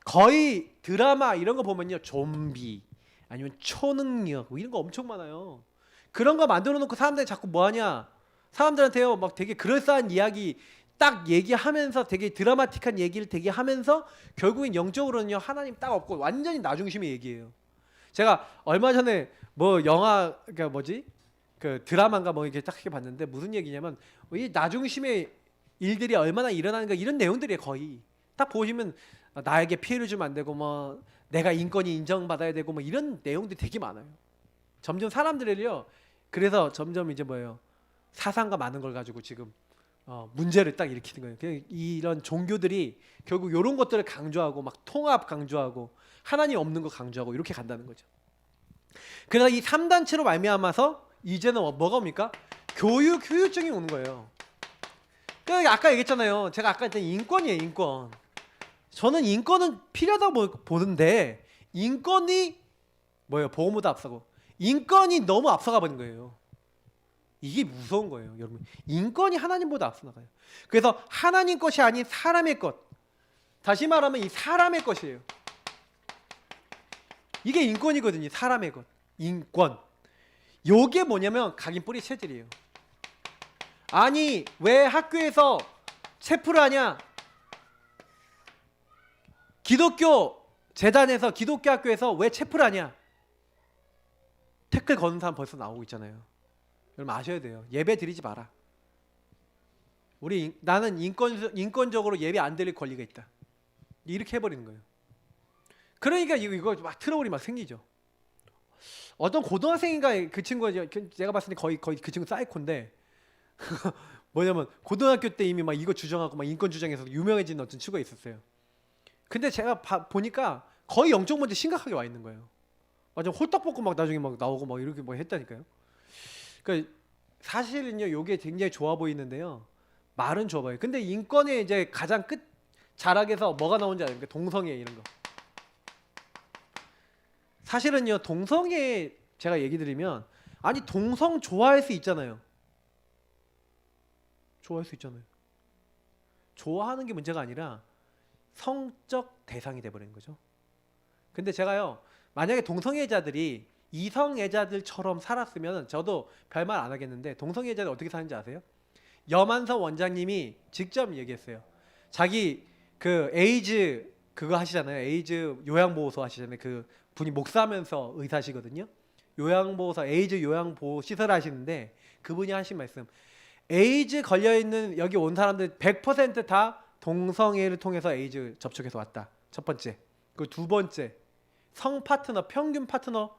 거의 드라마 이런 거 보면요 좀비 아니면 초능력 뭐 이런 거 엄청 많아요. 그런 거 만들어 놓고 사람들이 자꾸 뭐 하냐? 사람들한테요 막 되게 그럴싸한 이야기 딱 얘기하면서 되게 드라마틱한 얘기를 되게 하면서 결국엔 영적으로는요 하나님 딱 없고 완전히 나 중심의 얘기예요. 제가 얼마 전에 뭐 영화 그러니까 뭐지? 그 드라마인가 뭐 이렇게 딱 이렇게 봤는데 무슨 얘기냐면 이 나 중심의 일들이 얼마나 일어나는가 이런 내용들이에요. 거의 딱 보시면 나에게 피해를 주면 안 되고 뭐 내가 인권이 인정받아야 되고 뭐 이런 내용들이 되게 많아요. 점점 사람들을요 그래서 점점 이제 뭐예요 사상과 많은 걸 가지고 지금 문제를 딱 일으키는 거예요. 이런 종교들이 결국 이런 것들을 강조하고 막 통합 강조하고 하나님 없는 거 강조하고 이렇게 간다는 거죠. 그래서 이 3단체로 말미암아서 이제는 뭐가 옵니까? 교육 후유증이 오는 거예요. 그러니까 아까 얘기했잖아요. 제가 아까 했던 인권이에요. 인권. 저는 인권은 필요하다고 보는데 인권이 뭐예요? 보호보다 앞서고 인권이 너무 앞서가 버린 거예요. 이게 무서운 거예요. 여러분. 인권이 하나님보다 앞서 나가요. 그래서 하나님 것이 아닌 사람의 것. 다시 말하면 이 사람의 것이에요. 이게 인권이거든요. 사람의 것. 인권. 요게 뭐냐면 각인 뿌리 체질이에요. 아니 왜 학교에서 체프를 하냐? 기독교 재단에서 기독교 학교에서 왜 체프를 하냐? 태클 거는 사람 벌써 나오고 있잖아요. 여러분 아셔야 돼요. 예배 드리지 마라. 나는 인권적으로 예배 안 드릴 권리가 있다. 이렇게 해버리는 거예요. 그러니까 이거 막 트러블이 막 생기죠. 어떤 고등학생인가 그 친구가 제가 봤을 때 거의 그 친구 사이코인데 뭐냐면 고등학교 때 이미 막 이거 주장하고 막 인권 주장해서 유명해진 어떤 친구가 있었어요. 근데 제가 보니까 거의 영적 문제 심각하게 와 있는 거예요. 완전 홀딱 벗고 막 나중에 막 나오고 막 이렇게 뭐 했다니까요. 그러니까 사실은요, 요게 굉장히 좋아 보이는데요. 말은 좋아 보여요. 근데 인권의 이제 가장 끝 자락에서 뭐가 나오는지 아닙니까? 동성애 이런 거. 사실은요, 동성애 제가 얘기 드리면 아니 동성 좋아할 수 있잖아요. 좋아할 수 있잖아요. 좋아하는 게 문제가 아니라 성적 대상이 돼버리는 거죠. 근데 제가요, 만약에 동성애자들이 이성애자들처럼 살았으면 저도 별말 안 하겠는데 동성애자들 어떻게 사는지 아세요? 염한섭 원장님이 직접 얘기했어요. 자기 그 에이즈 그거 하시잖아요. 에이즈 요양보호소 하시잖아요. 그 분이 목사하면서 의사시거든요. 요양보호소 에이즈 요양보호 시설 하시는데 그분이 하신 말씀, 에이즈 걸려있는 여기 온 사람들 100%다 동성애를 통해서 에이즈 접촉해서 왔다. 첫 번째. 그 두 번째, 성 파트너 평균 파트너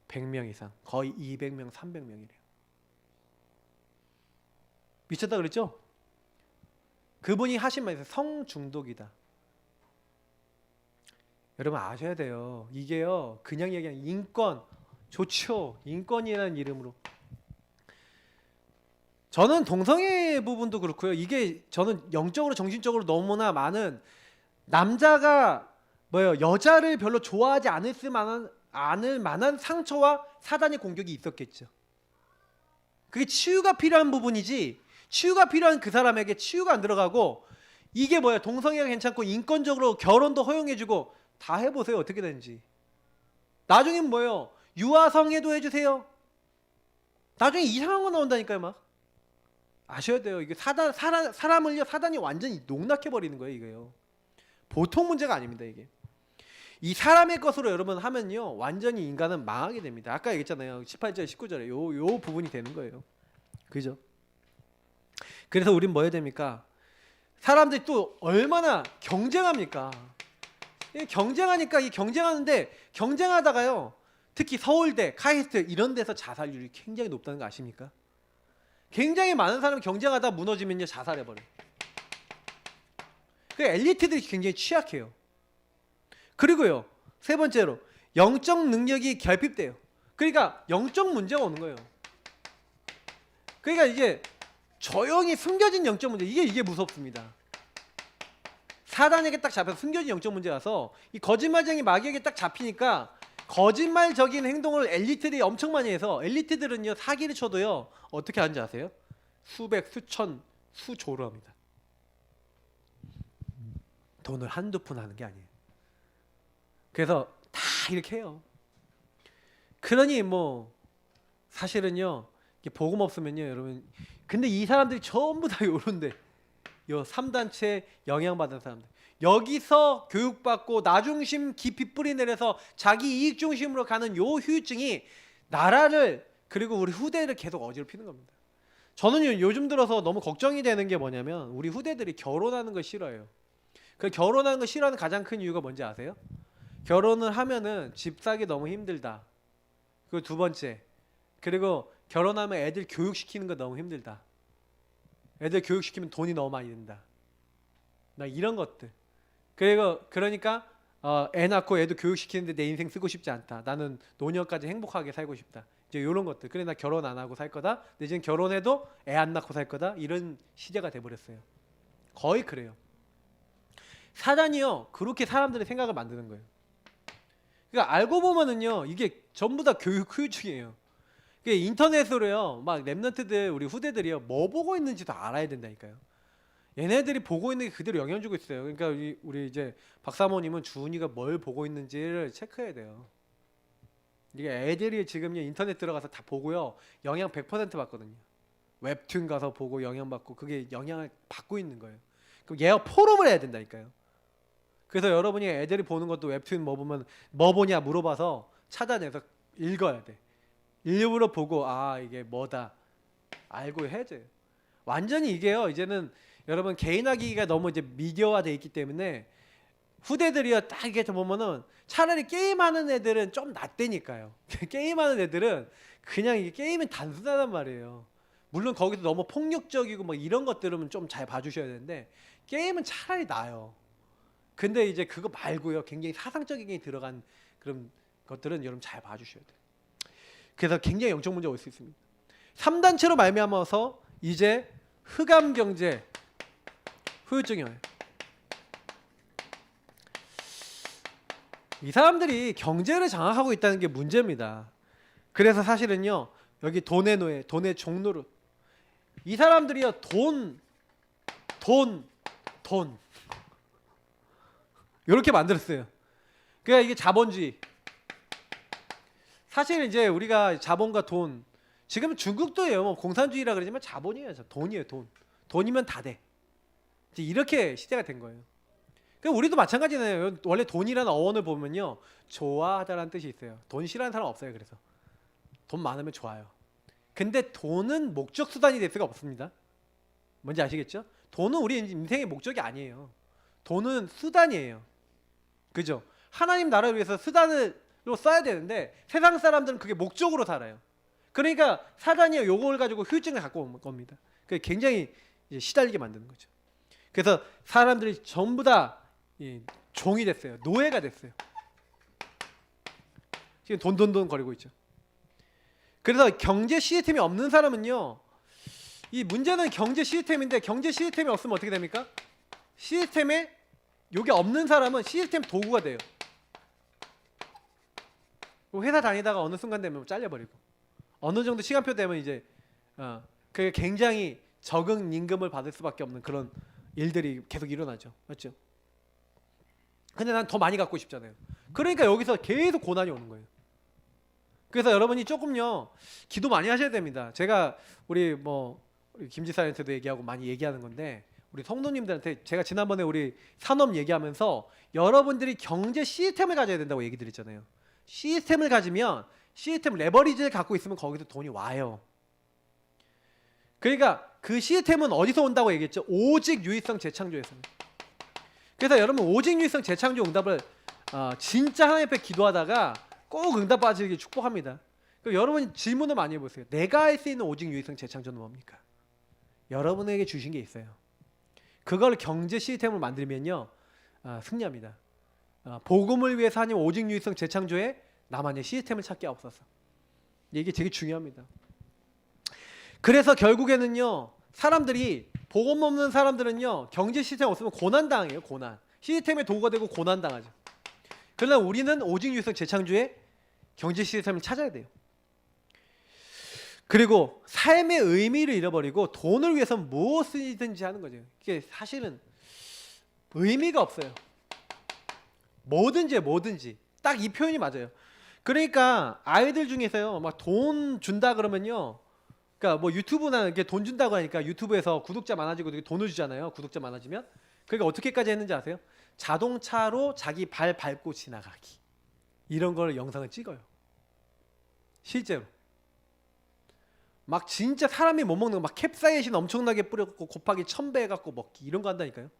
100명 이상, 거의 200명 300명이래요. 미쳤다 그랬죠? 그분이 하신 말에서 성중독이다. 여러분 아셔야 돼요. 이게요 그냥 얘기하는 인권 좋죠. 인권이라는 이름으로. 저는 동성애 부분도 그렇고요. 이게 저는 영적으로 정신적으로 너무나 많은 남자가 여자를 별로 좋아하지 않을 만한 상처와 사단의 공격이 있었겠죠. 그게 치유가 필요한 부분이지, 치유가 필요한 그 사람에게 치유가 안 들어가고, 이게 동성애가 괜찮고 인권적으로 결혼도 허용해주고 다 해보세요. 어떻게 되는지. 나중엔 유아성애도 해주세요. 나중에 이상한 거 나온다니까요. 막 아셔야 돼요. 이게 사람을요 사단이 완전히 농락해버리는 거예요. 이거요 보통 문제가 아닙니다. 이게 이 사람의 것으로 여러분 하면요 완전히 인간은 망하게 됩니다. 아까 얘기했잖아요. 18절 19절에 요 부분이 되는 거예요. 그죠? 그래서 우린 뭐 해야 됩니까? 사람들이 또 얼마나 경쟁합니까? 경쟁하니까 이 경쟁하는데 경쟁하다가요 특히 서울대, 카이스트 이런 데서 자살률이 굉장히 높다는 거 아십니까? 굉장히 많은 사람이 경쟁하다 무너지면요 자살해버려요. 그 엘리트들이 굉장히 취약해요. 그리고요 세 번째로 영적 능력이 결핍돼요. 그러니까 영적 문제가 오는 거예요. 그러니까 이게 조용히 숨겨진 영적 문제, 이게 무섭습니다. 사단에게 딱 잡혀서 숨겨진 영적 문제라서 이 거짓말쟁이 마귀에게 딱 잡히니까 거짓말적인 행동을 엘리트들이 엄청 많이 해서 엘리트들은요 사기를 쳐도요 어떻게 하는지 아세요? 수백, 수천, 수조로 합니다. 돈을 한두 푼 하는 게 아니에요. 그래서 다 이렇게 해요. 그러니 사실은요 복음 없으면요 여러분, 근데 이 사람들이 전부 다 요런데 요 3단체 영향받은 사람들, 여기서 교육받고 나중심 깊이 뿌리내려서 자기 이익 중심으로 가는 요 후유증이 나라를 그리고 우리 후대를 계속 어지럽히는 겁니다. 저는 요즘 들어서 너무 걱정이 되는 게 뭐냐면 우리 후대들이 결혼하는 걸 싫어해요. 그 결혼하는 걸 싫어하는 가장 큰 이유가 뭔지 아세요? 결혼을 하면은 집 사기 너무 힘들다. 그리고 두 번째, 그리고 결혼하면 애들 교육시키는 거 너무 힘들다. 애들 교육시키면 돈이 너무 많이 든다. 나 이런 것들. 그러니까 애 낳고 애도 교육시키는데 내 인생 쓰고 싶지 않다. 나는 노년까지 행복하게 살고 싶다. 이제 이런 것들. 그래 나 결혼 안 하고 살 거다. 근데 지금 결혼해도 애 안 낳고 살 거다. 이런 시대가 돼버렸어요. 거의 그래요. 사단이요 그렇게 사람들의 생각을 만드는 거예요. 그러니까 알고 보면은요 이게 전부 다 교육 후유증이에요. 인터넷으로요 막 랩런트들 우리 후대들이요 뭐 보고 있는지도 알아야 된다니까요. 얘네들이 보고 있는 게 그대로 영향 주고 있어요. 그러니까 우리 이제 박사모님은 주은이가 뭘 보고 있는지를 체크해야 돼요. 이게 애들이 지금 인터넷 들어가서 다 보고요 영향 100% 받거든요. 웹툰 가서 보고 영향 받고 그게 영향을 받고 있는 거예요. 그럼 얘가 포럼을 해야 된다니까요. 그래서 여러분이 애들이 보는 것도 웹툰 뭐 보면 뭐 보냐 물어봐서 찾아내서 읽어야 돼. 일부러 보고 이게 뭐다 알고 해야 돼요. 완전히 이게요 이제는 여러분 개인화기가 너무 이제 미디어화돼 있기 때문에 후대들이요 딱 이게 보면은 차라리 게임하는 애들은 좀 낫다니까요. 게임하는 애들은 그냥 이게 게임은 단순하단 말이에요. 물론 거기서 너무 폭력적이고 뭐 이런 것들은 좀 잘 봐주셔야 되는데 게임은 차라리 나아요. 근데 이제 그거 말고요 굉장히 사상적인 게 들어간 그런 것들은 여러분 잘 봐주셔야 돼요. 그래서 굉장히 영적 문제가 올 수 있습니다. 3단체로 말미암아서 이제 흑암경제 후유증이 와요. 이 사람들이 경제를 장악하고 있다는 게 문제입니다. 그래서 사실은요 여기 돈의 노예, 돈의 종노릇, 이 사람들이요 돈 이렇게 만들었어요. 그러니까 이게 자본주의. 사실 이제 우리가 자본과 돈, 지금 중국도예요. 뭐 공산주의라 그러지만 자본이에요. 돈이에요. 돈이면 다 돼. 이제 이렇게 시대가 된 거예요. 그러니까 우리도 마찬가지네요. 원래 돈이라는 어원을 보면요 좋아하다라는 뜻이 있어요. 돈 싫어하는 사람 없어요. 그래서 돈 많으면 좋아요. 근데 돈은 목적 수단이 될 수가 없습니다. 뭔지 아시겠죠? 돈은 우리 인생의 목적이 아니에요. 돈은 수단이에요. 그죠? 하나님 나라를 위해서 수단으로 써야 되는데 세상 사람들은 그게 목적으로 살아요. 그러니까 사단이 요걸 가지고 후유증을 갖고 온 겁니다. 그게 굉장히 이제 시달리게 만드는 거죠. 그래서 사람들이 전부 다 종이 됐어요. 노예가 됐어요. 지금 돈 거리고 있죠. 그래서 경제 시스템이 없는 사람은요, 이 문제는 경제 시스템인데 경제 시스템이 없으면 어떻게 됩니까? 시스템에 요게 없는 사람은 시스템 도구가 돼요. 회사 다니다가 어느 순간 되면 잘려버리고, 어느 정도 시간표 되면 이제 그게 굉장히 적은 임금을 받을 수밖에 없는 그런 일들이 계속 일어나죠. 맞죠? 근데 난 더 많이 갖고 싶잖아요. 그러니까 여기서 계속 고난이 오는 거예요. 그래서 여러분이 조금요 기도 많이 하셔야 됩니다. 제가 우리 김지사한테도 얘기하고 많이 얘기하는 건데, 우리 성도님들한테 제가 지난번에 우리 산업 얘기하면서 여러분들이 경제 시스템을 가져야 된다고 얘기 드렸잖아요. 시스템을 가지면, 시스템 레버리지를 갖고 있으면 거기서 돈이 와요. 그러니까 그 시스템은 어디서 온다고 얘기했죠? 오직 유의성 재창조에서. 그래서 여러분 오직 유의성 재창조 응답을 진짜 하나님 앞에 기도하다가 꼭 응답 받으시길 축복합니다. 그럼 여러분 질문을 많이 해보세요. 내가 할 수 있는 오직 유의성 재창조는 뭡니까? 여러분에게 주신 게 있어요. 그걸 경제 시스템을 만들면요 승리합니다. 복음을 위해서 하나님 오직 유의성 재창조에 나만의 시스템을 찾게 없어서, 이게 되게 중요합니다. 그래서 결국에는요 사람들이, 복음 없는 사람들은요 경제 시스템 없으면 고난당해요. 고난. 시스템의 도구가 되고 고난당하죠. 그러나 우리는 오직 유의성 재창조에 경제 시스템을 찾아야 돼요. 그리고 삶의 의미를 잃어버리고 돈을 위해서 무엇이든지 하는 거죠. 이게 사실은 의미가 없어요. 뭐든지 딱 이 표현이 맞아요. 그러니까 아이들 중에서요 막 돈 준다 그러면요, 그러니까 뭐 유튜브나 이렇게 돈 준다고 하니까 유튜브에서 구독자 많아지고 돈을 주잖아요. 구독자 많아지면. 그러니까 어떻게까지 했는지 아세요? 자동차로 자기 발 밟고 지나가기, 이런 걸 영상을 찍어요. 실제로 막 진짜 사람이 못 먹는 거, 막 캡사이신 엄청나게 뿌려갖고 곱하기 1000배 해갖고 먹기, 이런 거 한다니까요.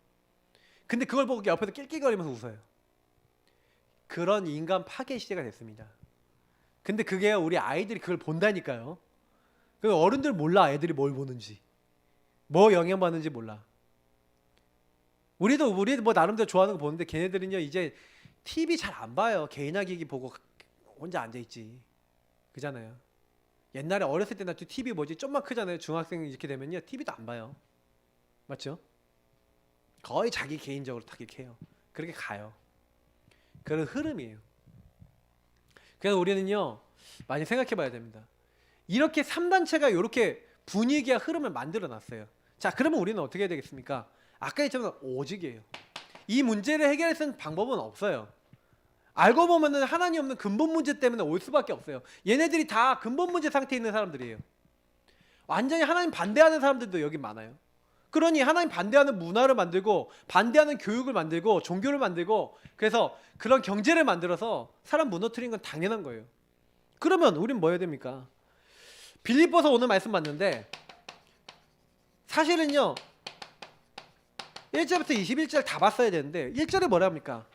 근데 그걸 보고 옆에서 낄낄거리면서 웃어요. 그런 인간 파괴 시대가 됐습니다. 근데 그게 우리 아이들이 그걸 본다니까요. 그 어른들 몰라, 애들이 뭘 보는지, 뭐 영향받는지 몰라. 우리도 뭐 나름대로 좋아하는 거 보는데, 걔네들은요 이제 TV 잘 안 봐요. 개인화 기기 보고 혼자 앉아있지. 그잖아요. 옛날에 어렸을 때나 TV 뭐지 좀만 크잖아요. 중학생 이렇게 되면요 TV도 안 봐요. 맞죠? 거의 자기 개인적으로 다 이렇게 해요. 그렇게 가요. 그런 흐름이에요. 그래서 우리는요 많이 생각해 봐야 됩니다. 이렇게 3단체가 이렇게 분위기와 흐름을 만들어 놨어요. 자, 그러면 우리는 어떻게 해야 되겠습니까? 아까 했지만 오직이에요. 이 문제를 해결할 수 있는 방법은 없어요. 알고 보면은 하나님 없는 근본 문제 때문에 올 수밖에 없어요. 얘네들이 다 근본 문제 상태에 있는 사람들이에요. 완전히 하나님 반대하는 사람들도 여기 많아요. 그러니 하나님 반대하는 문화를 만들고, 반대하는 교육을 만들고, 종교를 만들고, 그래서 그런 경제를 만들어서 사람 무너뜨리는 건 당연한 거예요. 그러면 우린 뭐 해야 됩니까? 빌립보서 오늘 말씀 봤는데, 사실은요 1절부터 21절 다 봤어야 되는데 1절에 뭐라 합니까?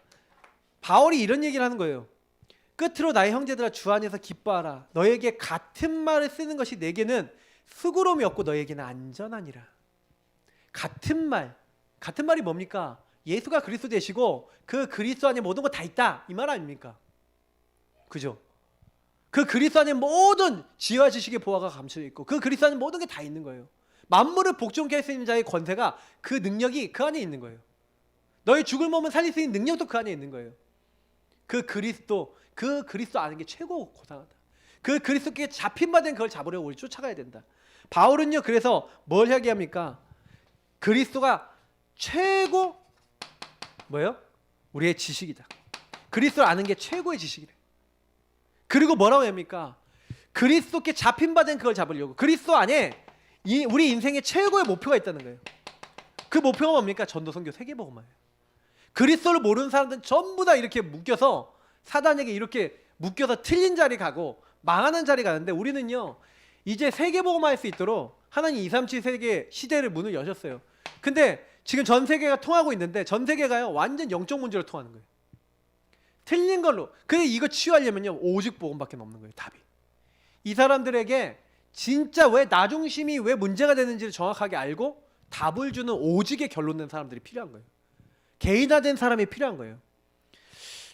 바울이 이런 얘기를 하는 거예요. 끝으로 나의 형제들아 주 안에서 기뻐하라. 너에게 같은 말을 쓰는 것이 내게는 수고로움이 없고 너에게는 안전하니라. 같은 말이 뭡니까? 예수가 그리스도 되시고 그 그리스도 안에 모든 거 다 있다, 이 말 아닙니까? 그죠? 그 그리스도 안에 모든 지혜와 지식의 보화가 감춰져 있고, 그 그리스도 안에 모든 게 다 있는 거예요. 만물을 복종케 할 수 있는 자의 권세가, 그 능력이 그 안에 있는 거예요. 너희 죽을 몸은 살릴 수 있는 능력도 그 안에 있는 거예요. 그 그리스도 아는 게 최고 고상하다. 그 그리스도께 잡힌 바 된 그걸 잡으려고 우리 쫓아가야 된다. 바울은요 그래서 뭘 이야기합니까? 그리스도가 최고 뭐예요? 우리의 지식이다. 그리스도를 아는 게 최고의 지식이래. 그리고 뭐라고 합니까? 그리스도께 잡힌 바 된 그걸 잡으려고. 그리스도 안에 우리 인생의 최고의 목표가 있다는 거예요. 그 목표가 뭡니까? 전도, 선교, 세계복음화예요. 그리스도를 모르는 사람들은 전부 다 이렇게 묶여서, 사단에게 이렇게 묶여서 틀린 자리 가고 망하는 자리 가는데, 우리는요 이제 세계복음화할 수 있도록 하나님 237 세계 시대를 문을 여셨어요. 근데 지금 전 세계가 통하고 있는데, 전 세계가요 완전 영적 문제로 통하는 거예요. 틀린 걸로. 근데 이거 치유하려면요 오직 복음밖에 없는 거예요. 답이. 이 사람들에게 진짜 왜 나 중심이 왜 문제가 되는지를 정확하게 알고 답을 주는 오직의 결론낸 사람들이 필요한 거예요. 개인화된 사람이 필요한 거예요.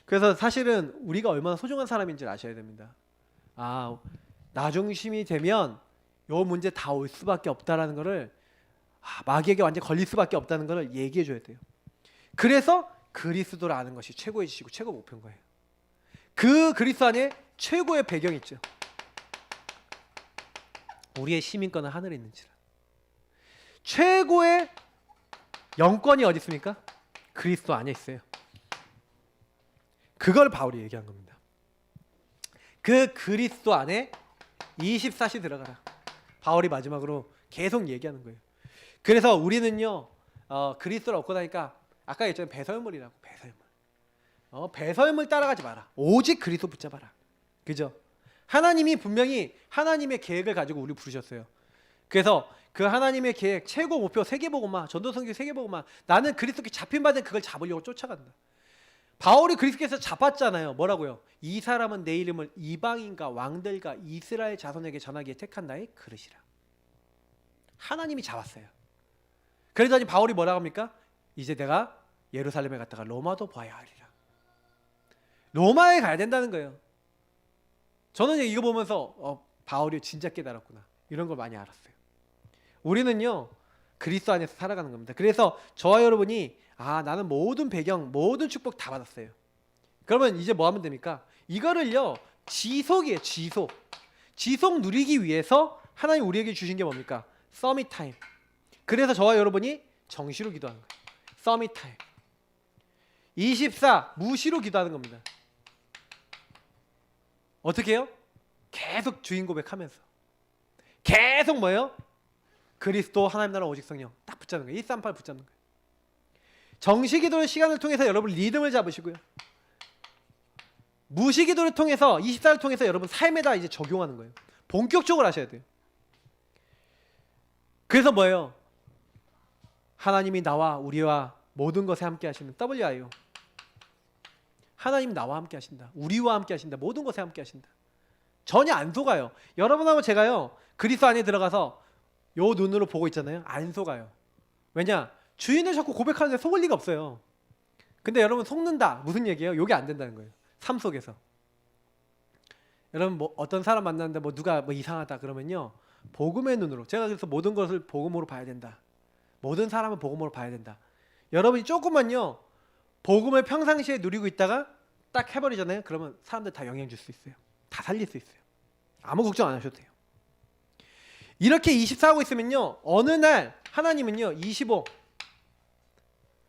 그래서 사실은 우리가 얼마나 소중한 사람인지 아셔야 됩니다. 나 중심이 되면 요 문제 다 올 수밖에 없다라는 거를 마귀에게 완전 걸릴 수밖에 없다는 거를 얘기해 줘야 돼요. 그래서 그리스도를 아는 것이 최고의 지시고 최고 목표인 거예요. 그 그리스도 안에 최고의 배경이 있죠. 우리의 시민권은 하늘에 있는지라. 최고의 영권이 어디 있습니까? 그리스도 안에 있어요. 그걸 바울이 얘기한 겁니다. 그 그리스도 안에 24시 들어가라. 바울이 마지막으로 계속 얘기하는 거예요. 그래서 우리는요 그리스도를 얻고 나니까 아까 얘기했잖아요. 배설물이라고. 배설물 따라가지 마라. 오직 그리스도 붙잡아라. 그죠? 하나님이 분명히 하나님의 계획을 가지고 우리 부르셨어요. 그래서 그 하나님의 계획 최고 목표 세계복음화, 전도선교 세계복음화, 나는 그리스도께 잡힌 바는 그걸 잡으려고 쫓아간다. 바울이 그리스도께서 잡았잖아요. 뭐라고요? 이 사람은 내 이름을 이방인과 왕들과 이스라엘 자손에게 전하기에 택한 나의 그릇이라. 하나님이 잡았어요. 그러더니 바울이 뭐라고 합니까? 이제 내가 예루살렘에 갔다가 로마도 봐야 하리라. 로마에 가야 된다는 거예요. 저는 이거 보면서 바울이 진짜 깨달았구나. 이런 걸 많이 알았어요. 우리는요 그리스도 안에서 살아가는 겁니다. 그래서 저와 여러분이 나는 모든 배경, 모든 축복 다 받았어요. 그러면 이제 뭐 하면 됩니까? 이거를요 지속이에요. 지속 누리기 위해서 하나님 우리에게 주신 게 뭡니까? 서밋 타임. 그래서 저와 여러분이 정시로 기도하는 거예요. 서밋 타임. 24 무시로 기도하는 겁니다. 어떻게 해요? 계속 주인 고백하면서 계속 뭐예요? 그리스도, 하나님 나라, 오직 성령 딱 붙잡는 거예요. 138 붙잡는 거예요. 정시기도의 시간을 통해서 여러분 리듬을 잡으시고요. 무시기도를 통해서 24를 통해서 여러분 삶에다 이제 적용하는 거예요. 본격적으로 하셔야 돼요. 그래서 뭐예요? 하나님이 나와 우리와 모든 것에 함께 하시는 WIO. 하나님 나와 함께 하신다. 우리와 함께 하신다. 모든 것에 함께 하신다. 전혀 안 속아요. 여러분하고 제가요 그리스도 안에 들어가서 요 눈으로 보고 있잖아요. 안 속아요. 왜냐? 주인을 자꾸 고백하는데 속을 리가 없어요. 근데 여러분 속는다. 무슨 얘기예요? 요게 안 된다는 거예요. 삶 속에서. 여러분 뭐 어떤 사람 만났는데 뭐 누가 뭐 이상하다 그러면요. 복음의 눈으로. 제가 그래서 모든 것을 복음으로 봐야 된다. 모든 사람은 복음으로 봐야 된다. 여러분이 조금만요. 복음을 평상시에 누리고 있다가 딱 해버리잖아요. 그러면 사람들 다 영향 줄 수 있어요. 다 살릴 수 있어요. 아무 걱정 안 하셔도 돼요. 이렇게 24 하고 있으면요. 어느 날 하나님은요. 25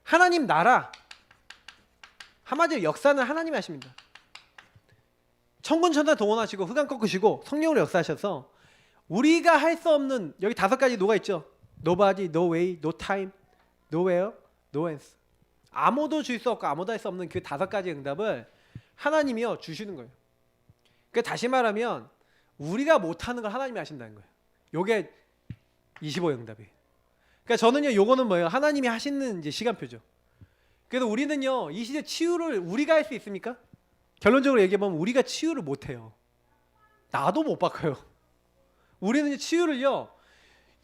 하나님 나라 한마디로 역사는 하나님이 하십니다. 천군 천사 동원하시고 흑암 꺾으시고 성령으로 역사하셔서 우리가 할 수 없는 여기 5가지 노가 있죠. Nobody, no way, no time, nowhere, no answer. 아무도 줄 수 없고 아무도 할 수 없는 그 5가지 응답을 하나님이요 주시는 거예요. 그러니까 다시 말하면 우리가 못하는 걸 하나님이 하신다는 거예요. 요게 25 응답이에요. 그러니까 저는요 요거는 뭐예요? 하나님이 하시는 이제 시간표죠. 그래서 우리는요 이 시대 치유를 우리가 할 수 있습니까? 결론적으로 얘기해보면 우리가 치유를 못해요. 나도 못 바꿔요. 우리는 치유를요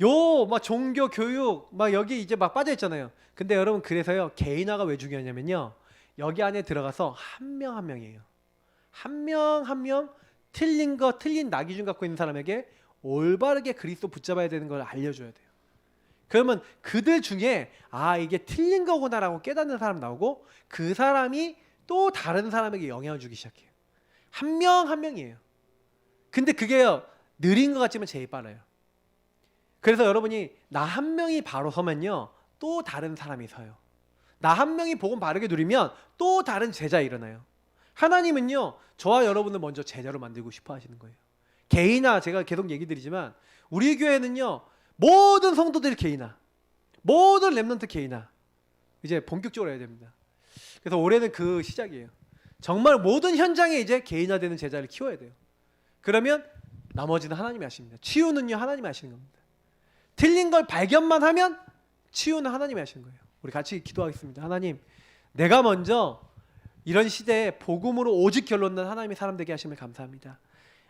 요 막 종교 교육 막 여기 이제 막 빠져 있잖아요. 근데 여러분 그래서요 개인화가 왜 중요하냐면요 여기 안에 들어가서 한 명 한 명이에요. 한 명 한 명 틀린 거 틀린 나기준 갖고 있는 사람에게 올바르게 그리스도 붙잡아야 되는 걸 알려줘야 돼요. 그러면 그들 중에 이게 틀린 거구나라고 깨닫는 사람 나오고 그 사람이 또 다른 사람에게 영향을 주기 시작해요. 한 명 한 명이에요. 근데 그게요 느린 것 같지만 제일 빨라요. 그래서 여러분이 나 한 명이 바로 서면요 또 다른 사람이 서요. 나 한 명이 복음 바르게 누리면 또 다른 제자 일어나요. 하나님은요 저와 여러분을 먼저 제자로 만들고 싶어 하시는 거예요. 개인화 제가 계속 얘기 드리지만 우리 교회는요 모든 성도들이 개인화, 모든 렘넌트 개인화 이제 본격적으로 해야 됩니다. 그래서 올해는 그 시작이에요. 정말 모든 현장에 이제 개인화되는 제자를 키워야 돼요. 그러면 나머지는 하나님이 하십니다. 치유는요 하나님이 하시는 겁니다. 틀린 걸 발견만 하면 치유는 하나님이 하시는 거예요. 우리 같이 기도하겠습니다. 하나님, 내가 먼저 이런 시대에 복음으로 오직 결론난 하나님의 사람 되게 하심을 감사합니다.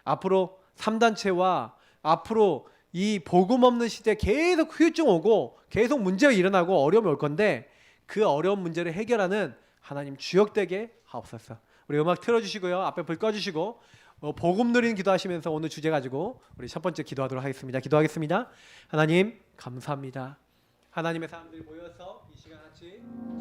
앞으로 3단체와 앞으로 이 복음 없는 시대에 계속 후유증 오고 계속 문제가 일어나고 어려움이 올 건데 그 어려운 문제를 해결하는 하나님 주역되게 하옵소서. 우리 음악 틀어주시고요. 앞에 불 꺼주시고 복음 누리는 기도하시면서 오늘 주제 가지고 우리 첫 번째 기도하도록 하겠습니다. 기도하겠습니다. 하나님 감사합니다. 하나님의 사람들이 모여서 이 시간 같이